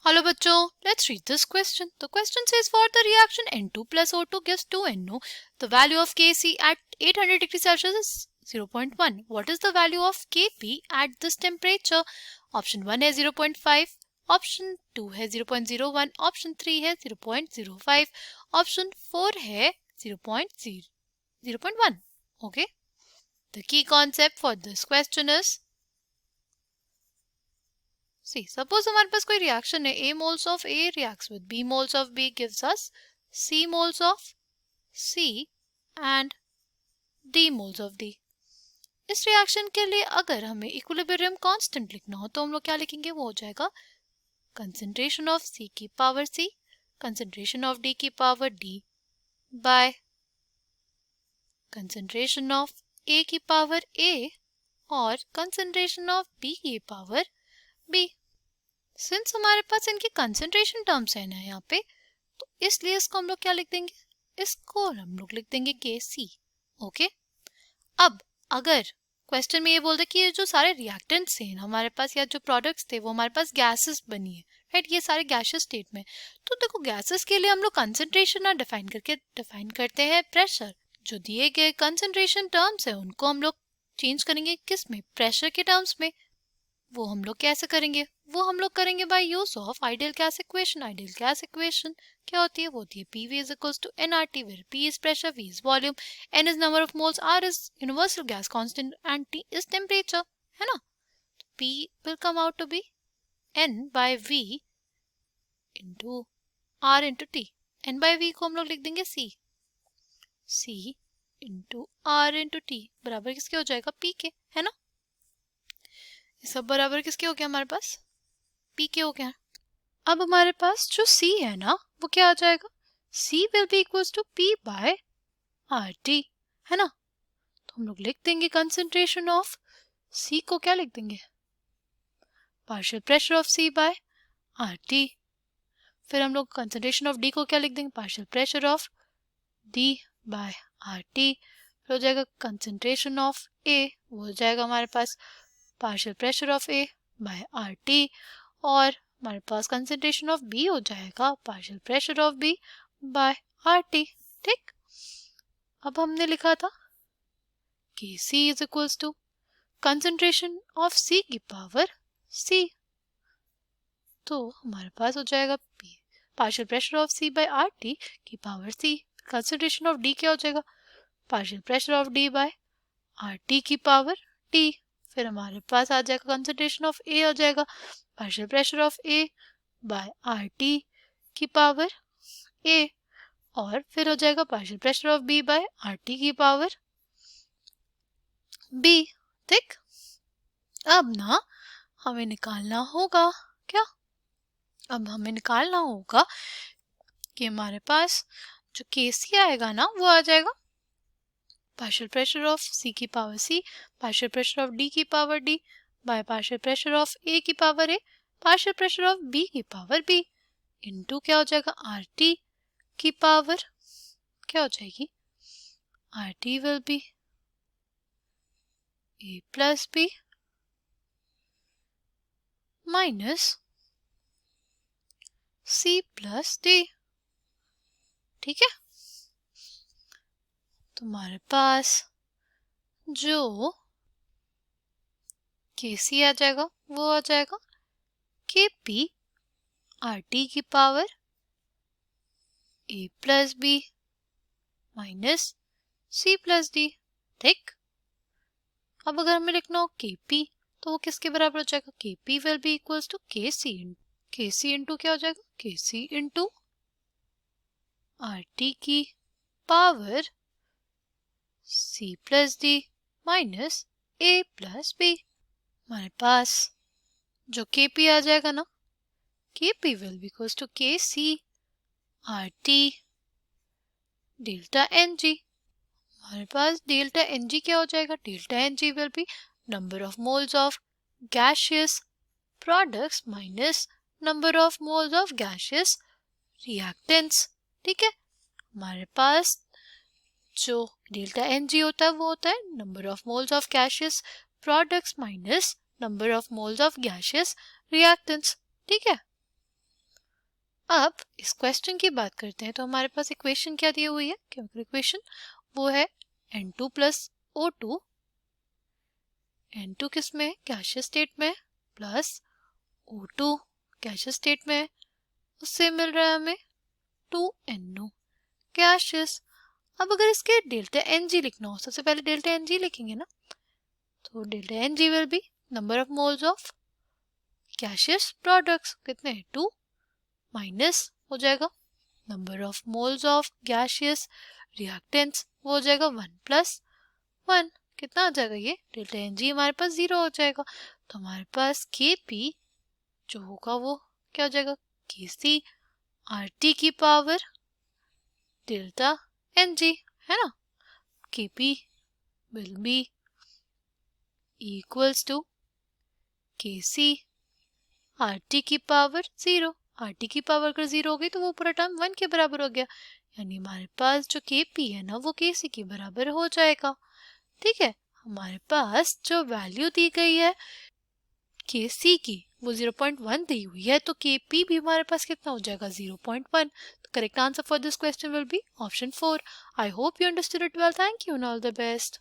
Hello बच्चों, let's read this question. The question says for the reaction N2 plus O2 gives 2NO, the value of Kc at 800 degrees Celsius is 0.1. What is the value of Kp at this temperature? Option 1 है 0.5, option 2 है 0.01, option 3 है 0.05, option 4 है 0.1. Okay. The key concept for this question is, see, suppose हमारे पास कोई reaction है, A moles of A reacts with B moles of B gives us C moles of C and D moles of D. इस reaction के लिए अगर हमें equilibrium constant लिखना हो तो हम लोग क्या लिखेंगे? वो हो जाएगा concentration of C की power C, concentration of D की power D by concentration of A की power A और concentration of B की power B. सिंस हमारे पास इनकी कंसंट्रेशन टर्म्स है ना यहाँ पे, तो इसलिए इसको हम लोग क्या लिख देंगे? इसको हम लोग लिख देंगे Kc. ओके, अब अगर क्वेश्चन में ये बोल दे कि ये जो सारे रिएक्टेंट्स हैं हमारे पास या जो प्रोडक्ट्स थे वो हमारे पास गैसेस बनी है, राइट? ये सारे गैसियस स्टेट में, तो देखो गैसेस के लिए हम लोग कंसंट्रेशन ना डिफाइन करते हैं प्रेशर. जो दिए गए कंसंट्रेशन टर्म्स है उनको हम लोग चेंज करेंगे किस में? प्रेशर के टर्म्स में. वो हम लोग कैसे करेंगे? वो हम लोग करेंगे by use of ideal gas equation. Ideal gas equation क्या होती है? वो होती है PV is equals to nRT, where P is pressure, V is volume, N is number of moles, R is universal gas constant and T is temperature, है ना? P will come out to be N by V into R into T. N by V को हम लोग लिख देंगे C. C into R into T बराबर किसके हो जाएगा? P के, है ना? सब बराबर किसके हो गया हमारे पास? P के हो गया. अब हमारे पास जो C है ना वो क्या आ जाएगा? C will be equals to P by RT, है ना? तो हम लोग लिख देंगे कंसंट्रेशन ऑफ C को क्या लिख देंगे? Partial pressure of C by RT. फिर हम लोग कंसंट्रेशन ऑफ D को क्या लिख देंगे? Partial pressure of D by RT. फिर हो जाएगा कंसंट्रेशन ऑफ A, वो हो जाएगा हमारे पास partial pressure of A by RT. और हमारे पास कंसंट्रेशन ऑफ B हो जाएगा partial pressure of B by RT. ठीक, अब हमने लिखा था Kc is equals to concentration of C की पावर C, तो हमारे पास हो जाएगा P partial pressure of C by RT की power C. Concentration of D क्या हो जाएगा? Partial pressure of D by RT की पावर T. फिर हमारे पास आ जाएगा कंसंट्रेशन ऑफ A हो जाएगा partial pressure of A by RT की पावर A, और फिर हो जाएगा partial pressure of B by RT की पावर B. ठीक, अब ना हमें निकालना होगा क्या? अब हमें निकालना होगा कि हमारे पास जो Kc आएगा ना वो आ जाएगा पार्शियल प्रेशर ऑफ C की power C, partial pressure of D की power D by partial pressure of A की power A, partial pressure of B की पावर B इनटू क्या हो जाएगा? RT की पावर क्या हो जाएगी? RT will be A plus B minus C plus D. ठीक है, तुम्हारे पास जो Kc आ जाएगा वो आ जाएगा Kp RT की power A plus B minus C plus D. ठीक, अब अगर हमें लिखना हो Kp तो वो किसके बराबर हो जाएगा? Kp will be equals to Kc into क्या हो जाएगा? Kc इंटू RT की power C plus D minus A plus B. हमारे पास जो Kp आ जाएगा ना, Kp will be equals to Kc RT delta Ng. हमारे पास डेल्टा Ng क्या हो जाएगा? Delta Ng will be number of moles of gaseous products minus number of moles of gaseous reactants. ठीक है, हमारे पास जो डेल्टा Ng होता है वो होता है number of moles of gaseous products minus number of moles of gaseous reactants. ठीक है, अब इस क्वेश्चन की बात करते हैं, तो हमारे पास इक्वेशन क्या दी हुई है, केमिकल इक्वेशन, वो है N2 प्लस O2, N2 किस में, गैसियस स्टेट में, प्लस O2 गैसियस स्टेट में, उससे मिल रहा है हमें 2NO गैसियस। अब अगर इसके डेल्टा Ng लिखना हो, सबसे पहले डेल्टा Ng लिखेंगे ना, तो delta Ng will be number of moles of gaseous products, कितने 2, माइनस हो जाएगा number of moles of gaseous reactants, वो हो जाएगा 1 प्लस 1, कितना आ जाएगा ये, डेल्टा Ng हमारे पास 0 हो जाएगा। तो हमारे पास Kp जो होगा वो क्या हो जाएगा, Kc RT की पावर डेल्टा Ng, है ना। Kp will be equals to Kc RT की पावर 0, RT की पावर अगर 0 हो गई तो वो पूरा टर्म 1 के बराबर हो गया, यानी हमारे पास जो Kp है ना वो Kc के बराबर हो जाएगा। ठीक है, हमारे पास जो वैल्यू दी गई है Kc की वो 0.1 दी हुई है, तो Kp भी हमारे पास कितना हो जाएगा 0.1। तो correct answer for this question will be option 4। I hope you understood it well. Thank you and all the best.